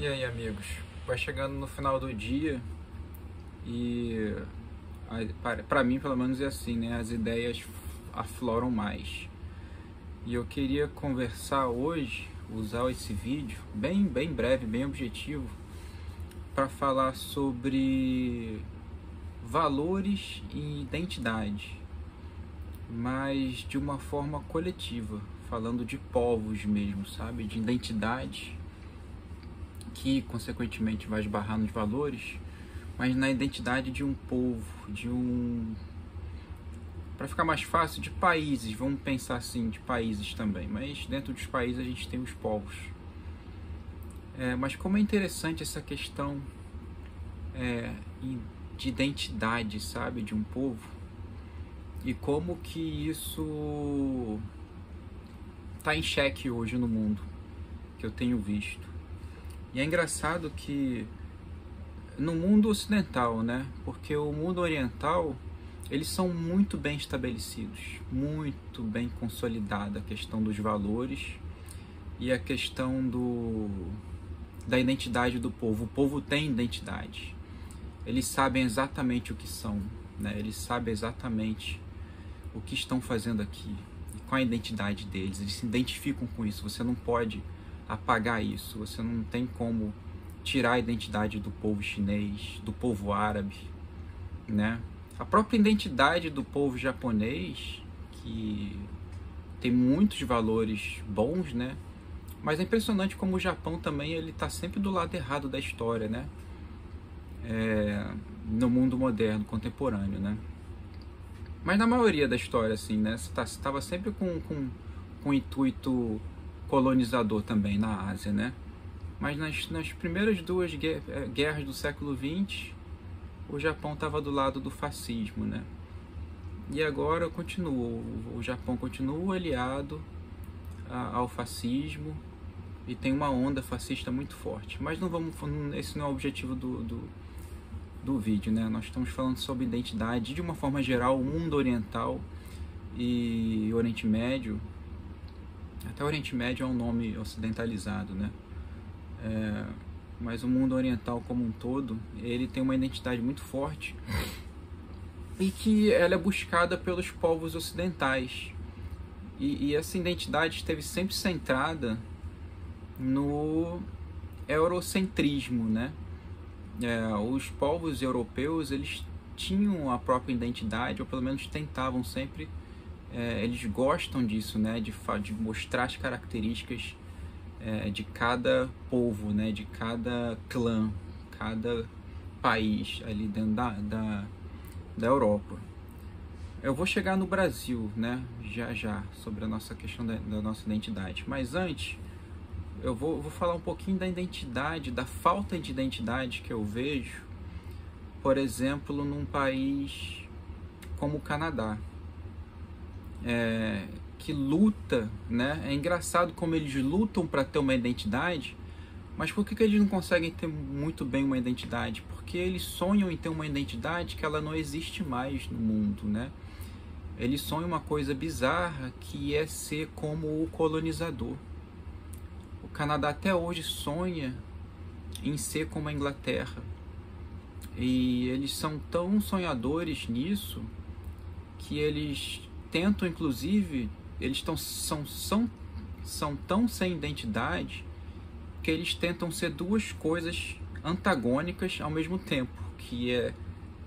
E aí, amigos? Vai chegando no final do dia e para mim, pelo menos, é assim, né? As ideias afloram mais. E eu queria conversar hoje, usar esse vídeo bem breve, bem objetivo, para falar sobre valores e identidade, mas de uma forma coletiva, falando de povos mesmo, sabe? De identidade que consequentemente vai esbarrar nos valores, mas na identidade de um povo, para ficar mais fácil, de países, vamos pensar assim, de países também, mas dentro dos países a gente tem os povos. Mas como é interessante essa questão de identidade, sabe, de um povo, e como que isso está em xeque hoje no mundo, que eu tenho visto. E é engraçado que no mundo ocidental, né? Porque o mundo oriental, eles são muito bem estabelecidos, muito bem consolidada a questão dos valores e a questão da identidade do povo. O povo tem identidade. Eles sabem exatamente o que são, né? Eles sabem exatamente o que estão fazendo aqui, qual a identidade deles. Eles se identificam com isso. Você não pode apagar isso, você não tem como tirar a identidade do povo chinês, do povo árabe, né? A própria identidade do povo japonês, que tem muitos valores bons, né? Mas é impressionante como o Japão também ele está sempre do lado errado da história, né? No mundo moderno, contemporâneo, né? Mas na maioria da história, assim, né? Você estava sempre com um intuito colonizador também na Ásia, né? Mas nas primeiras duas guerras do século XX, o Japão estava do lado do fascismo, né? E agora o Japão continua aliado ao fascismo e tem uma onda fascista muito forte. Mas esse não é o objetivo do vídeo, né? Nós estamos falando sobre identidade de uma forma geral, o mundo oriental e o Oriente Médio. Até o Oriente Médio é um nome ocidentalizado, né? Mas o mundo oriental como um todo, ele tem uma identidade muito forte e que ela é buscada pelos povos ocidentais. E essa identidade esteve sempre centrada no eurocentrismo, né? Os povos europeus, eles tinham a própria identidade, ou pelo menos tentavam sempre. Eles gostam disso, né? De mostrar as características de cada povo, né? De cada clã, cada país ali dentro da Europa. Eu vou chegar no Brasil, né? Já sobre a nossa questão da nossa identidade. Mas antes, eu vou falar um pouquinho da identidade, da falta de identidade que eu vejo, por exemplo, num país como o Canadá. Que luta, né? É engraçado como eles lutam para ter uma identidade, mas por que eles não conseguem ter muito bem uma identidade? Porque eles sonham em ter uma identidade que ela não existe mais no mundo, né? Eles sonham uma coisa bizarra que é ser como o colonizador. O Canadá até hoje sonha em ser como a Inglaterra. E eles são tão sonhadores nisso que eles tentam, inclusive, eles são tão sem identidade que eles tentam ser duas coisas antagônicas ao mesmo tempo, que é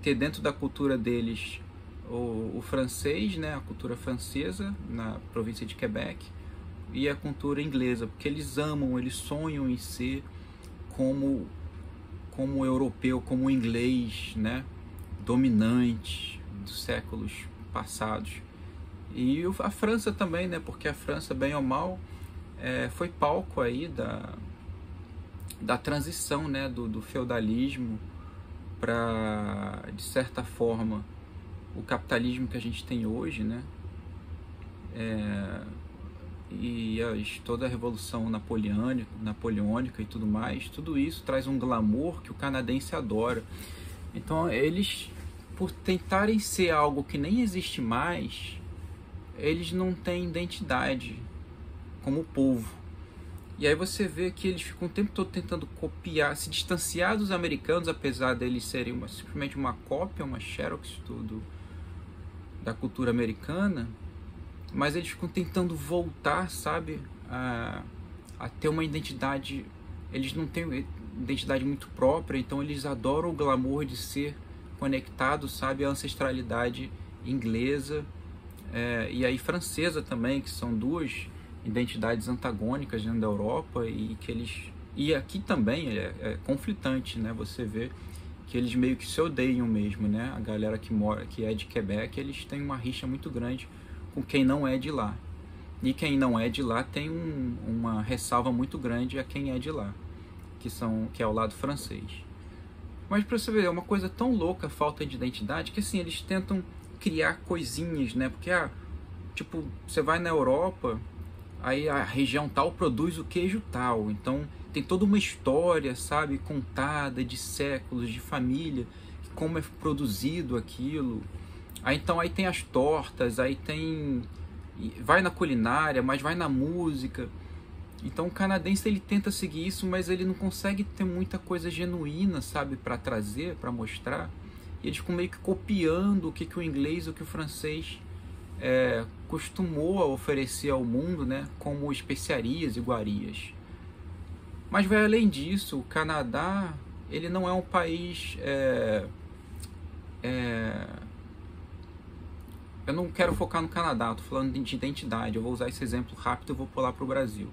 ter dentro da cultura deles o francês, né, a cultura francesa na província de Quebec, e a cultura inglesa, porque eles amam, eles sonham em ser como o europeu, como o inglês, né, dominante dos séculos passados. E a França também, né? Porque a França, bem ou mal, foi palco aí da transição, né? Do feudalismo para, de certa forma, o capitalismo que a gente tem hoje, né? E toda a revolução napoleônica e tudo mais, tudo isso traz um glamour que o canadense adora. Então eles, por tentarem ser algo que nem existe mais, eles não têm identidade como povo. E aí você vê que eles ficam o tempo todo tentando copiar, se distanciar dos americanos, apesar deles serem simplesmente uma cópia, uma xerox da cultura americana, mas eles ficam tentando voltar, sabe, a ter uma identidade. Eles não têm identidade muito própria, então eles adoram o glamour de ser conectados, sabe, à ancestralidade inglesa e aí francesa também, que são duas identidades antagônicas dentro da Europa e aqui também é conflitante, né? Você vê que eles meio que se odeiam mesmo, né? A galera que é de Quebec, eles têm uma rixa muito grande com quem não é de lá. E quem não é de lá tem uma ressalva muito grande a quem é de lá, que é o lado francês. Mas para você ver, é uma coisa tão louca a falta de identidade que assim, eles tentam criar coisinhas, né? Porque tipo, você vai na Europa, aí a região tal produz o queijo tal, então tem toda uma história, sabe, contada de séculos, de família, como é produzido aquilo. Aí tem as tortas, aí vai na culinária, mas vai na música. Então o canadense ele tenta seguir isso, mas ele não consegue ter muita coisa genuína, sabe, para trazer, para mostrar. E eles ficam meio que copiando o que o inglês, o que o francês costumou a oferecer ao mundo, né, como especiarias e iguarias. Mas vai além disso, o Canadá ele não é um país eu não quero focar no Canadá, estou falando de identidade. Eu vou usar esse exemplo rápido e vou pular para o Brasil.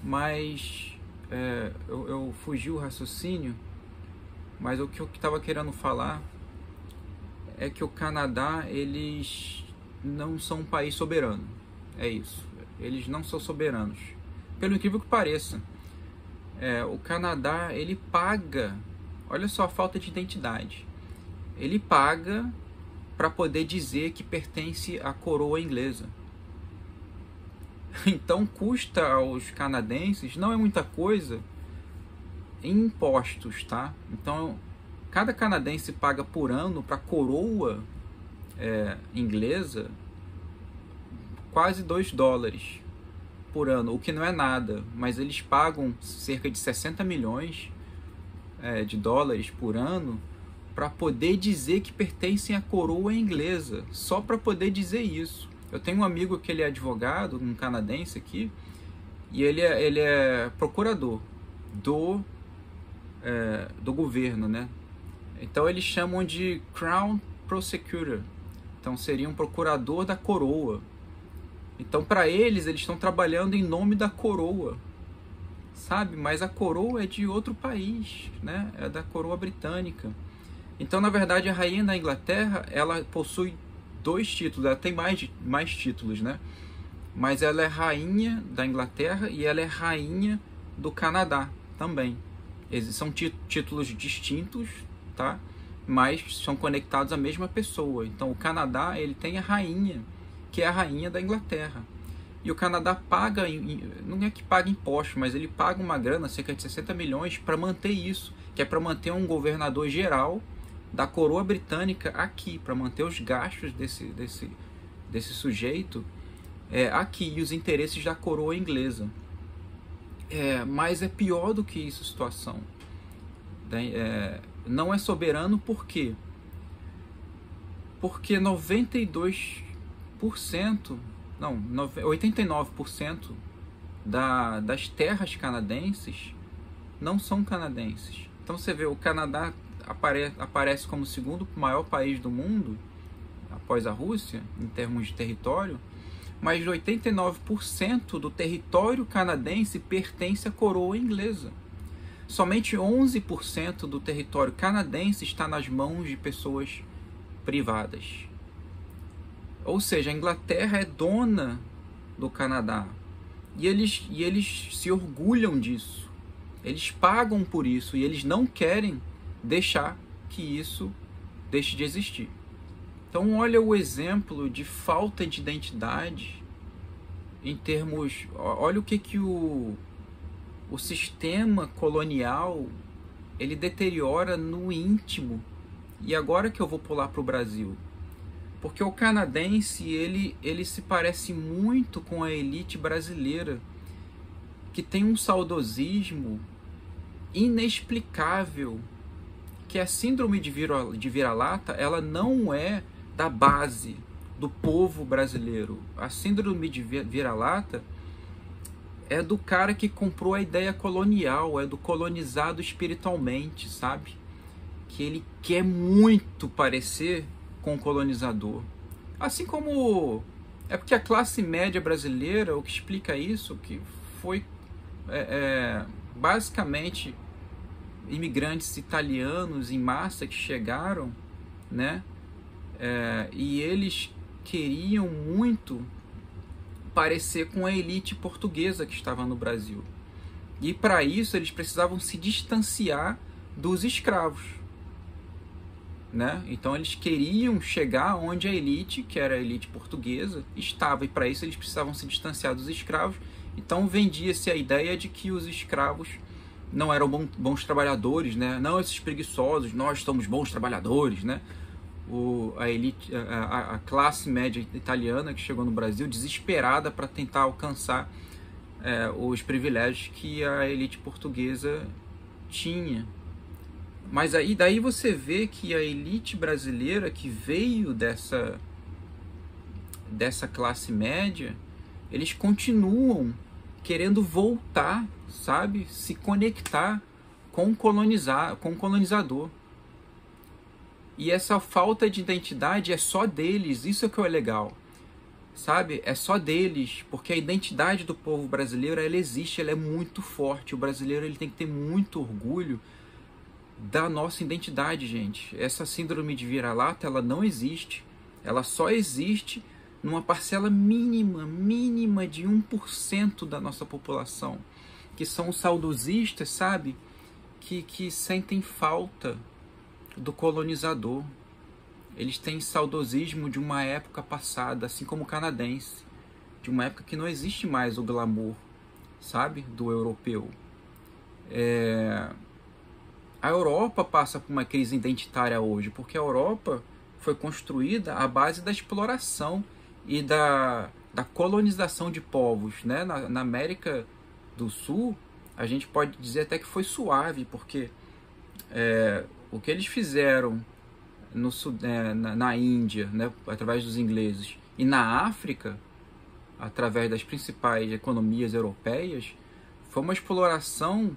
Mas eu fugi o raciocínio, mas o que eu estava querendo falar é que o Canadá, eles não são um país soberano. É isso. Eles não são soberanos. Pelo incrível que pareça. O Canadá, ele paga, olha só a falta de identidade. Ele paga para poder dizer que pertence à coroa inglesa. Então custa aos canadenses, não é muita coisa, em impostos, tá? Então cada canadense paga por ano para a coroa inglesa quase $2 por ano, o que não é nada, mas eles pagam cerca de 60 milhões de dólares por ano para poder dizer que pertencem à coroa inglesa, só para poder dizer isso. Eu tenho um amigo que ele é advogado, um canadense aqui, e ele é procurador do governo, né? Então eles chamam de Crown Prosecutor, então seria um procurador da coroa. Então para eles estão trabalhando em nome da coroa, sabe? Mas a coroa é de outro país, né? É da coroa britânica. Então, na verdade, a rainha da Inglaterra, ela possui 2 títulos, ela tem mais títulos, né? Mas ela é rainha da Inglaterra e ela é rainha do Canadá também. São títulos distintos, tá? Mas são conectados à mesma pessoa. Então, o Canadá, ele tem a rainha, que é a rainha da Inglaterra. E o Canadá paga, não é que paga imposto, mas ele paga uma grana, cerca de 60 milhões, para manter isso, que é para manter um governador geral da coroa britânica aqui, para manter os gastos desse sujeito aqui e os interesses da coroa inglesa. Mas é pior do que isso a situação. Não é soberano por quê? Porque 89% das terras canadenses não são canadenses. Então você vê, o Canadá aparece como o segundo maior país do mundo, após a Rússia, em termos de território, mas 89% do território canadense pertence à coroa inglesa. Somente 11% do território canadense está nas mãos de pessoas privadas. Ou seja, a Inglaterra é dona do Canadá. E eles se orgulham disso. Eles pagam por isso e eles não querem deixar que isso deixe de existir. Então olha o exemplo de falta de identidade em termos... Olha o que o sistema colonial ele deteriora no íntimo. E agora que eu vou pular para o Brasil, porque o canadense ele se parece muito com a elite brasileira, que tem um saudosismo inexplicável, que a síndrome de vira-lata, ela não é da base do povo brasileiro. A síndrome de vira-lata é do cara que comprou a ideia colonial, é do colonizado espiritualmente, sabe? Que ele quer muito parecer com o colonizador. Assim como... É porque a classe média brasileira, o que explica isso, que foi basicamente imigrantes italianos em massa que chegaram, né? E eles queriam muito parecer com a elite portuguesa que estava no Brasil. E para isso eles precisavam se distanciar dos escravos, né? Então eles queriam chegar onde a elite, que era a elite portuguesa, estava, e para isso eles precisavam se distanciar dos escravos. Então vendia-se a ideia de que os escravos não eram bons trabalhadores, né? Não esses preguiçosos, nós somos bons trabalhadores, né? A elite, a classe média italiana que chegou no Brasil desesperada para tentar alcançar os privilégios que a elite portuguesa tinha. Mas aí daí você vê que a elite brasileira que veio dessa classe média, eles continuam querendo voltar, sabe? Se conectar com o colonizador. E essa falta de identidade é só deles, isso é que é legal, sabe? É só deles, porque a identidade do povo brasileiro, ela existe, ela é muito forte. O brasileiro, ele tem que ter muito orgulho da nossa identidade, gente. Essa síndrome de vira-lata, ela não existe. Ela só existe numa parcela mínima de 1% da nossa população, que são os saudosistas, sabe? Que sentem falta do colonizador. Eles têm saudosismo de uma época passada, assim como o canadense, de uma época que não existe mais o glamour, sabe, do europeu. A Europa passa por uma crise identitária hoje, porque a Europa foi construída à base da exploração e da colonização de povos, né? Na América do Sul, a gente pode dizer até que foi suave, porque o que eles fizeram na Índia, né, através dos ingleses, e na África, através das principais economias europeias, foi uma exploração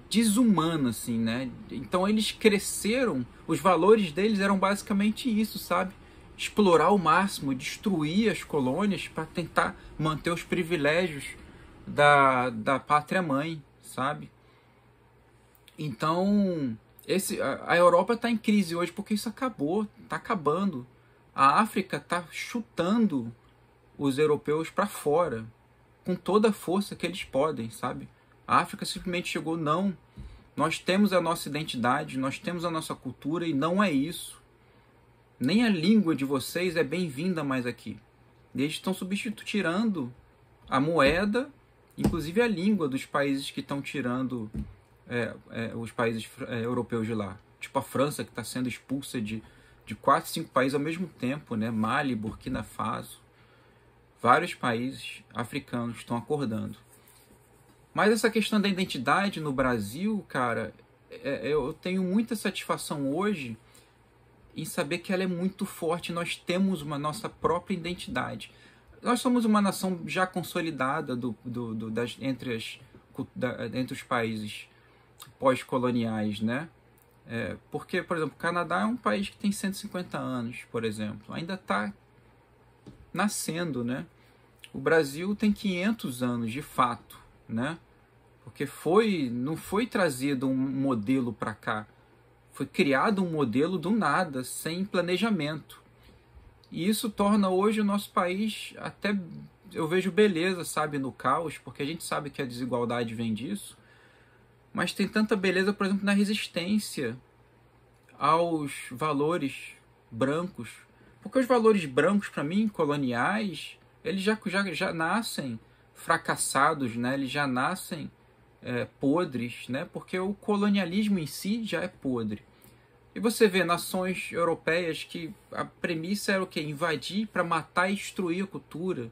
desumana, assim, né? Então eles cresceram, os valores deles eram basicamente isso, sabe? Explorar ao máximo, destruir as colônias para tentar manter os privilégios da pátria-mãe, sabe? Então, a Europa está em crise hoje porque isso acabou, está acabando. A África está chutando os europeus para fora, com toda a força que eles podem, sabe? A África simplesmente chegou, não, nós temos a nossa identidade, nós temos a nossa cultura e não é isso. Nem a língua de vocês é bem-vinda mais aqui. Eles estão tirando a moeda, inclusive a língua dos países que estão tirando os países europeus de lá. Tipo a França, que está sendo expulsa de 4, 5 países ao mesmo tempo, né? Mali, Burkina Faso. Vários países africanos estão acordando. Mas essa questão da identidade no Brasil, cara, eu tenho muita satisfação hoje em saber que ela é muito forte. Nós temos uma nossa própria identidade. Nós somos uma nação já consolidada entre os países pós-coloniais, né? Porque, por exemplo, o Canadá é um país que tem 150 anos, por exemplo. Ainda está nascendo, né? O Brasil tem 500 anos, de fato, né? Porque não foi trazido um modelo para cá. Foi criado um modelo do nada, sem planejamento. E isso torna hoje o nosso país, até eu vejo beleza, sabe, no caos, porque a gente sabe que a desigualdade vem disso. Mas tem tanta beleza, por exemplo, na resistência aos valores brancos. Porque os valores brancos, para mim, coloniais, eles já nascem fracassados, né? Eles já nascem podres, né? Porque o colonialismo em si já é podre. E você vê nações europeias que a premissa era o quê? Invadir para matar e destruir a cultura.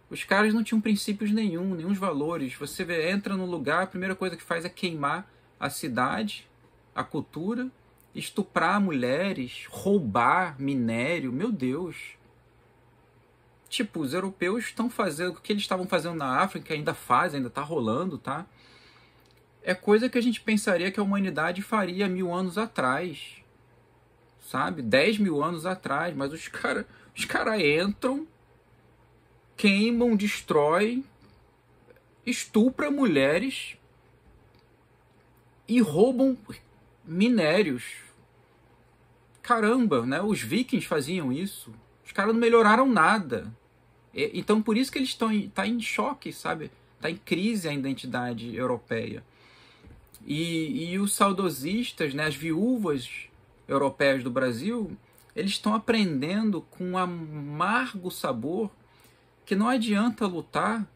Os caras não tinham princípios nenhum valores. Você entra no lugar, a primeira coisa que faz é queimar a cidade, a cultura, estuprar mulheres, roubar minério. Meu Deus! Tipo, os europeus estão fazendo o que eles estavam fazendo na África, ainda fazem, ainda está rolando, tá? É coisa que a gente pensaria que a humanidade faria 1000 anos atrás, sabe? 10.000 anos atrás, mas os cara entram, queimam, destroem, estupram mulheres e roubam minérios. Caramba, né? Os vikings faziam isso. Os caras não melhoraram nada. Então, por isso que eles estão em choque, sabe? Está em crise a identidade europeia. E os saudosistas, né? As viúvas europeias do Brasil, eles estão aprendendo com um amargo sabor que não adianta lutar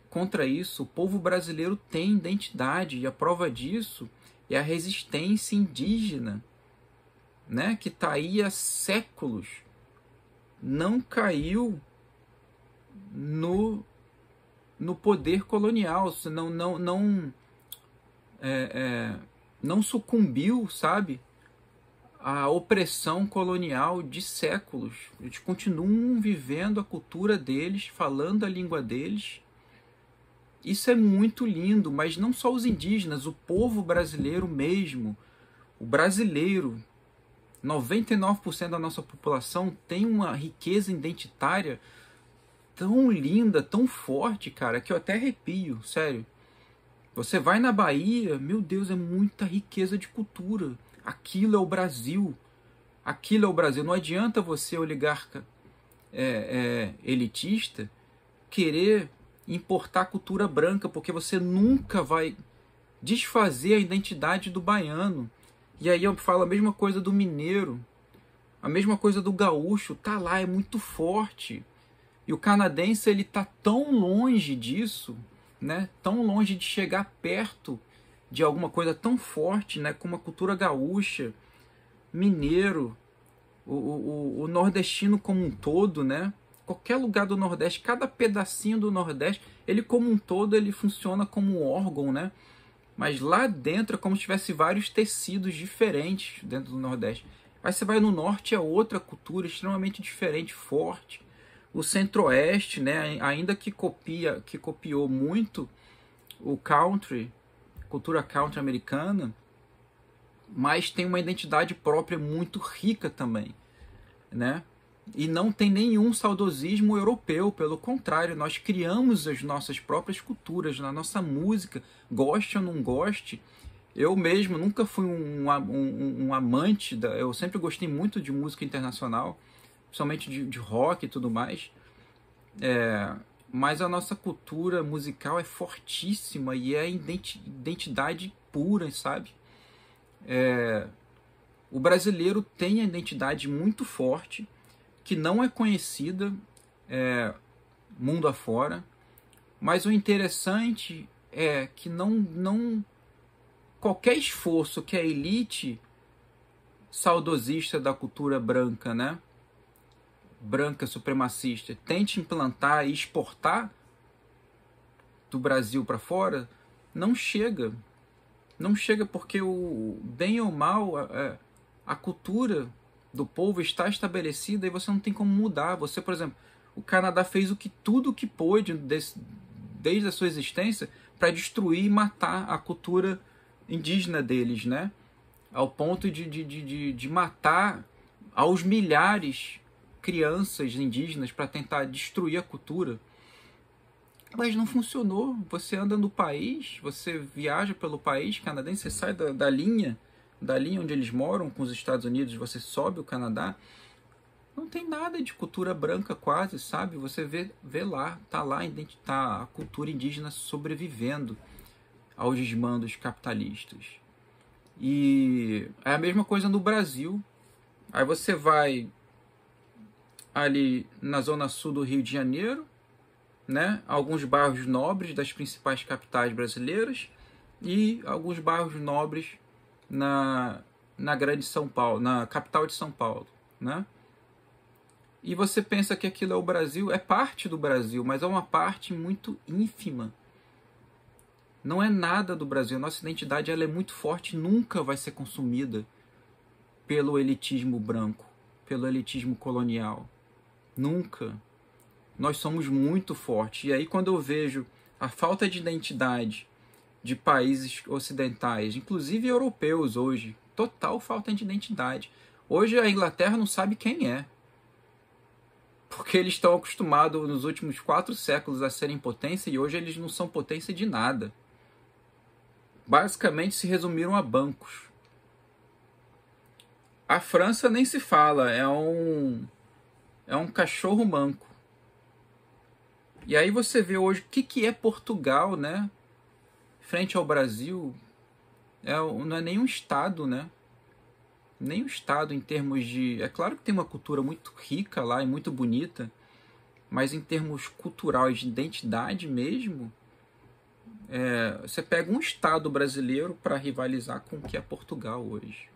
contra isso. O povo brasileiro tem identidade, e a prova disso é a resistência indígena, né, que está aí há séculos. Não caiu no poder colonial, não sucumbiu, sabe, à opressão colonial de séculos. Eles continuam vivendo a cultura deles, falando a língua deles. Isso é muito lindo, mas não só os indígenas, o povo brasileiro mesmo. O brasileiro, 99% da nossa população tem uma riqueza identitária tão linda, tão forte, cara, que eu até arrepio, sério. Você vai na Bahia, meu Deus, é muita riqueza de cultura. Aquilo é o Brasil. Aquilo é o Brasil. Não adianta você, oligarca elitista, querer importar cultura branca, porque você nunca vai desfazer a identidade do baiano. E aí eu falo a mesma coisa do mineiro, a mesma coisa do gaúcho, tá lá, é muito forte. E o canadense, ele tá tão longe disso, né? Tão longe de chegar perto de alguma coisa tão forte, né? Como a cultura gaúcha, mineiro, o nordestino como um todo, né? Qualquer lugar do Nordeste, cada pedacinho do Nordeste, ele como um todo, ele funciona como um órgão, né? Mas lá dentro é como se tivesse vários tecidos diferentes dentro do Nordeste. Aí você vai no Norte, é outra cultura extremamente diferente, forte. O Centro-Oeste, né, ainda que copiou muito o country, cultura country americana, mas tem uma identidade própria muito rica também, né? E não tem nenhum saudosismo europeu, pelo contrário, nós criamos as nossas próprias culturas, na nossa música, goste ou não goste. Eu mesmo nunca fui um amante, eu sempre gostei muito de música internacional, principalmente de rock e tudo mais, mas a nossa cultura musical é fortíssima e é identidade pura, sabe? O brasileiro tem a identidade muito forte, que não é conhecida mundo afora, mas o interessante é que não qualquer esforço que a elite saudosista da cultura branca, né, branca supremacista, tente implantar e exportar do Brasil para fora, não chega porque bem ou mal a cultura do povo está estabelecida e você não tem como mudar. Você, por exemplo, o Canadá fez tudo o que pôde desde a sua existência para destruir e matar a cultura indígena deles, né? Ao ponto de matar aos milhares crianças indígenas para tentar destruir a cultura. Mas não funcionou. Você anda no país, você viaja pelo país canadense, você sai da linha onde eles moram com os Estados Unidos, você sobe o Canadá, não tem nada de cultura branca quase, sabe? Você vê lá, tá a cultura indígena sobrevivendo aos desmandos capitalistas. E é a mesma coisa no Brasil. Aí você vai ali na zona sul do Rio de Janeiro, né? Alguns bairros nobres das principais capitais brasileiras e alguns bairros nobres na grande São Paulo, na capital de São Paulo, né? E você pensa que aquilo é o Brasil, é parte do Brasil, mas é uma parte muito ínfima. Não é nada do Brasil. Nossa identidade ela é muito forte, nunca vai ser consumida pelo elitismo branco, pelo elitismo colonial. Nunca. Nós somos muito fortes. E aí quando eu vejo a falta de identidade de países ocidentais, inclusive europeus hoje, total falta de identidade. Hoje a Inglaterra não sabe quem é. Porque eles estão acostumados nos últimos 4 séculos a serem potência e hoje eles não são potência de nada. Basicamente se resumiram a bancos. A França nem se fala, é um cachorro manco. E aí você vê hoje o que é Portugal, né? Frente ao Brasil, não é nenhum estado, né? Nem o estado em termos de... É claro que tem uma cultura muito rica lá e muito bonita, mas em termos culturais, de identidade mesmo, você pega um estado brasileiro para rivalizar com o que é Portugal hoje.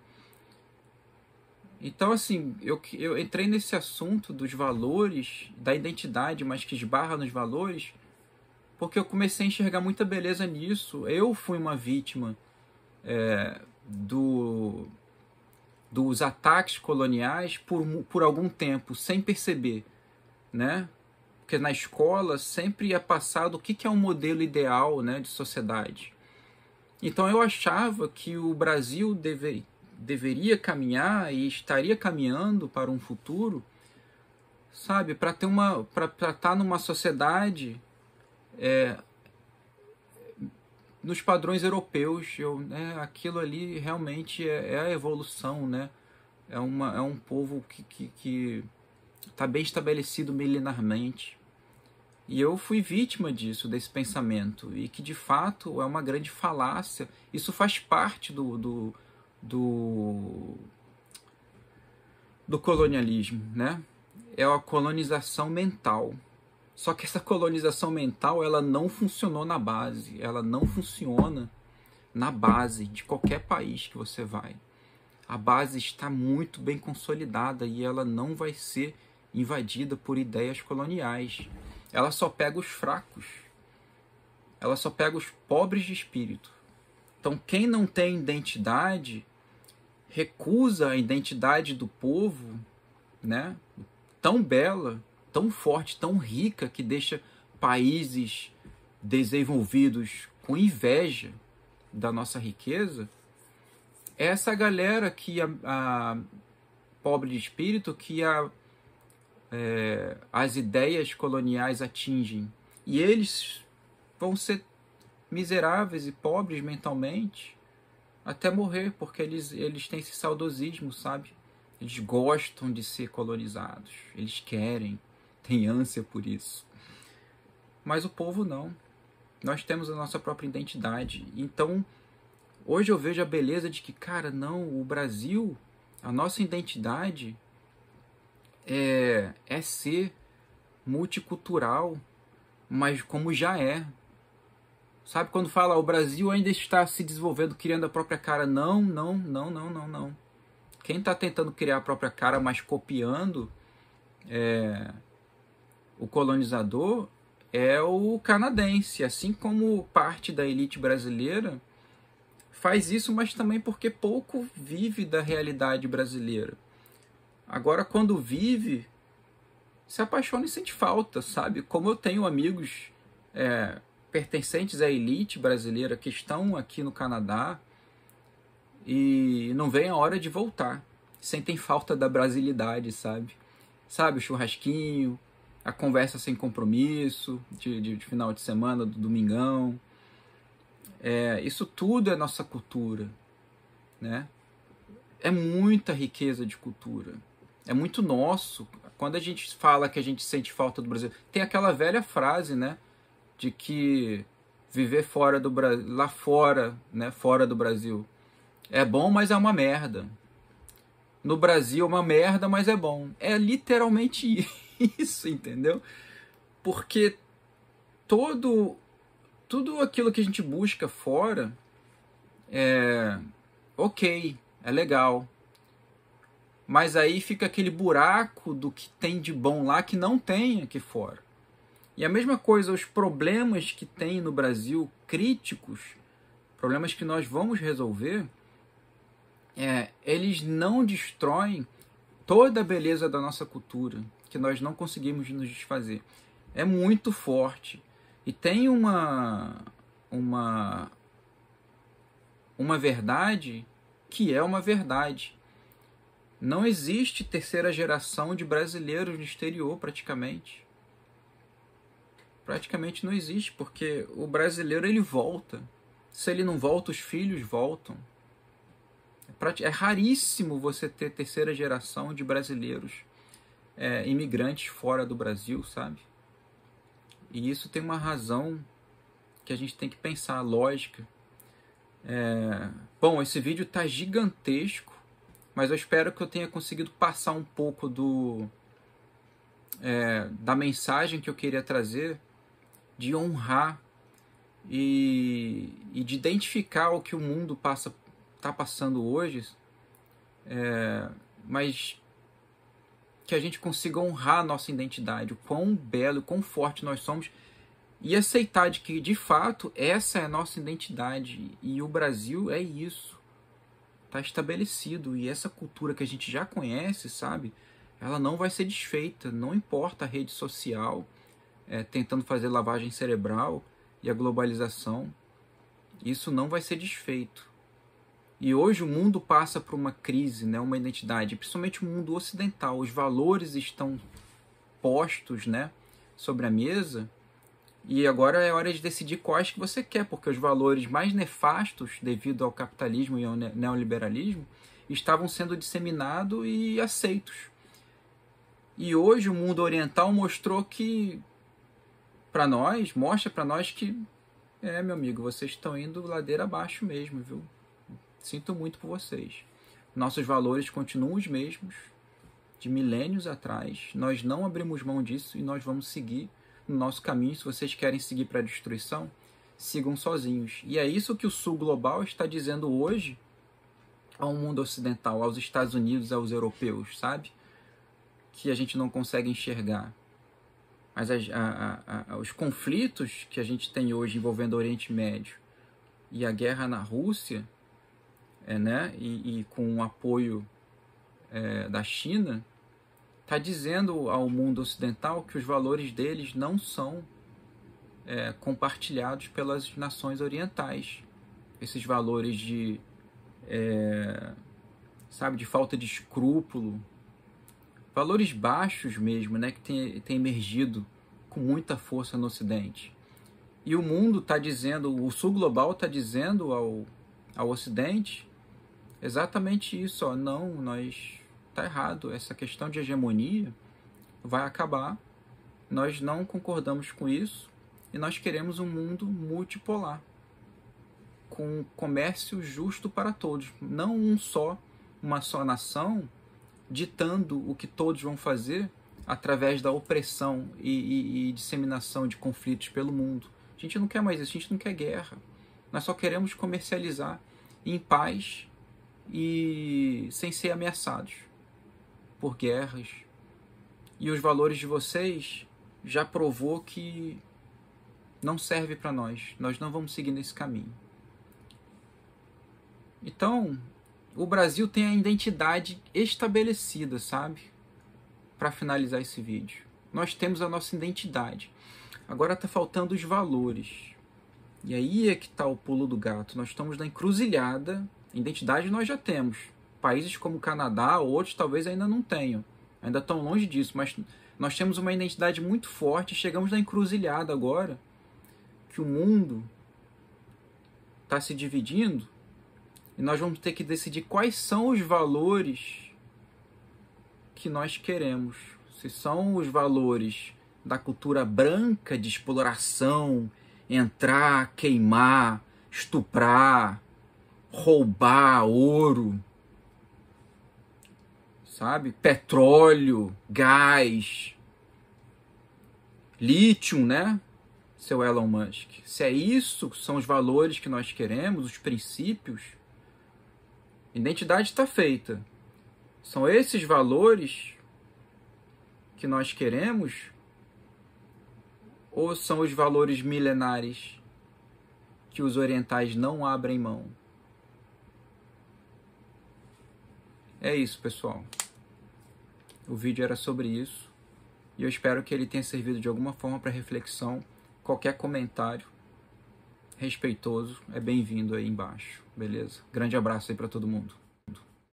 Então, assim, eu entrei nesse assunto dos valores, da identidade, mas que esbarra nos valores, porque eu comecei a enxergar muita beleza nisso. Eu fui uma vítima dos ataques coloniais por algum tempo, sem perceber, né? Porque na escola sempre é passado o que é um modelo ideal, né, de sociedade. Então eu achava que o Brasil deveria caminhar e estaria caminhando para um futuro, sabe, para estar numa sociedade nos padrões europeus. Aquilo ali realmente é a evolução, né? É um povo que está bem estabelecido milenarmente. E eu fui vítima desse pensamento, e que de fato é uma grande falácia. Isso faz parte do colonialismo, né? É a colonização mental. Só que essa colonização mental, ela não funcionou na base, ela não funciona na base de qualquer país que você vai. A base está muito bem consolidada e ela não vai ser invadida por ideias coloniais. Ela só pega os fracos. Ela só pega os pobres de espírito. Então, quem não tem identidade, recusa a identidade do povo, né? Tão bela, tão forte, tão rica, que deixa países desenvolvidos com inveja da nossa riqueza. É essa galera que a pobre de espírito, que as ideias coloniais atingem. E eles vão ser miseráveis e pobres mentalmente até morrer, porque eles têm esse saudosismo, sabe? Eles gostam de ser colonizados, eles querem, têm ânsia por isso. Mas o povo não. Nós temos a nossa própria identidade. Então, hoje eu vejo a beleza de que, cara, não, o Brasil, a nossa identidade é ser multicultural, mas como já é. Sabe quando fala o Brasil ainda está se desenvolvendo, criando a própria cara? Não. Quem está tentando criar a própria cara, mas copiando o colonizador, é o canadense. Assim como parte da elite brasileira faz isso, mas também porque pouco vive da realidade brasileira. Agora, quando vive, se apaixona e sente falta, sabe? Como eu tenho amigos pertencentes à elite brasileira que estão aqui no Canadá e não vem a hora de voltar. Sentem falta da brasilidade, sabe? Sabe, o churrasquinho, a conversa sem compromisso, de final de semana, do domingão. Isso tudo é nossa cultura, né? É muita riqueza de cultura. É muito nosso. Quando a gente fala que a gente sente falta do Brasil, tem aquela velha frase, né? De que viver fora do Brasil, lá fora, né? Fora do Brasil, é bom, mas é uma merda. No Brasil é uma merda, mas é bom. É literalmente isso, entendeu? Porque tudo aquilo que a gente busca fora ok, é legal. mas aí fica aquele buraco do que tem de bom lá que não tem aqui fora. E a mesma coisa, os problemas que tem no Brasil, críticos, problemas que nós vamos resolver, eles não destroem toda a beleza da nossa cultura, que nós não conseguimos nos desfazer. É muito forte. E tem uma verdade que é uma verdade. Não existe terceira geração de brasileiros no exterior, praticamente. Praticamente não existe, porque o brasileiro ele volta. Se ele não volta, os filhos voltam. É raríssimo você ter terceira geração de brasileiros imigrantes fora do Brasil, sabe? E isso tem uma razão que a gente tem que pensar, lógica. Bom, esse vídeo está gigantesco, mas eu espero que eu tenha conseguido passar um pouco da mensagem que eu queria trazer, de honrar e de identificar o que o mundo está passando hoje, mas que a gente consiga honrar a nossa identidade, o quão belo, o quão forte nós somos, e aceitar de que, de fato, essa é a nossa identidade, e o Brasil é isso, está estabelecido, e essa cultura que a gente já conhece, sabe, ela não vai ser desfeita, não importa a rede social, tentando fazer lavagem cerebral e a globalização, isso não vai ser desfeito. E hoje o mundo passa por uma crise, né, uma identidade, principalmente o mundo ocidental. Os valores estão postos, né, sobre a mesa, e agora é hora de decidir quais que você quer, porque os valores mais nefastos, devido ao capitalismo e ao neoliberalismo, estavam sendo disseminados e aceitos. E hoje o mundo oriental mostrou que, mostra para nós que, meu amigo, vocês estão indo ladeira abaixo mesmo, viu? Sinto muito por vocês. Nossos valores continuam os mesmos de milênios atrás. Nós não abrimos mão disso e nós vamos seguir no nosso caminho. Se vocês querem seguir para a destruição, sigam sozinhos. E é isso que o Sul Global está dizendo hoje ao mundo ocidental, aos Estados Unidos, aos europeus, sabe? Que a gente não consegue enxergar. Mas os conflitos que a gente tem hoje envolvendo o Oriente Médio e a guerra na Rússia, né, e com o apoio da China, está dizendo ao mundo ocidental que os valores deles não são compartilhados pelas nações orientais. Esses valores de falta de escrúpulo, valores baixos mesmo, né, que tem emergido com muita força no Ocidente. E o mundo está dizendo, o Sul Global está dizendo ao Ocidente exatamente isso, não, tá errado, essa questão de hegemonia vai acabar, nós não concordamos com isso e nós queremos um mundo multipolar, com comércio justo para todos, não uma só nação ditando o que todos vão fazer através da opressão e disseminação de conflitos pelo mundo. A gente não quer mais isso, a gente não quer guerra, nós só queremos comercializar em paz e sem ser ameaçados por guerras. E os valores de vocês já provou que não serve para nós. Nós não vamos seguir nesse caminho. Então, o Brasil tem a identidade estabelecida, sabe? Para finalizar esse vídeo. Nós temos a nossa identidade. Agora está faltando os valores. E aí é que está o pulo do gato. Nós estamos na encruzilhada. Identidade nós já temos. Países como o Canadá, outros talvez ainda não tenham. Ainda estão longe disso, mas nós temos uma identidade muito forte. Chegamos na encruzilhada agora, que o mundo está se dividindo, e nós vamos ter que decidir quais são os valores que nós queremos. Se são os valores da cultura branca, de exploração, entrar, queimar, estuprar, roubar ouro, sabe? Petróleo, gás, lítio, né? Seu Elon Musk. Se é isso, são os valores que nós queremos, os princípios, a identidade está feita. São esses valores que nós queremos? Ou são os valores milenares que os orientais não abrem mão? É isso, pessoal. O vídeo era sobre isso. E eu espero que ele tenha servido de alguma forma para reflexão. Qualquer comentário respeitoso é bem-vindo aí embaixo. Beleza? Grande abraço aí para todo mundo.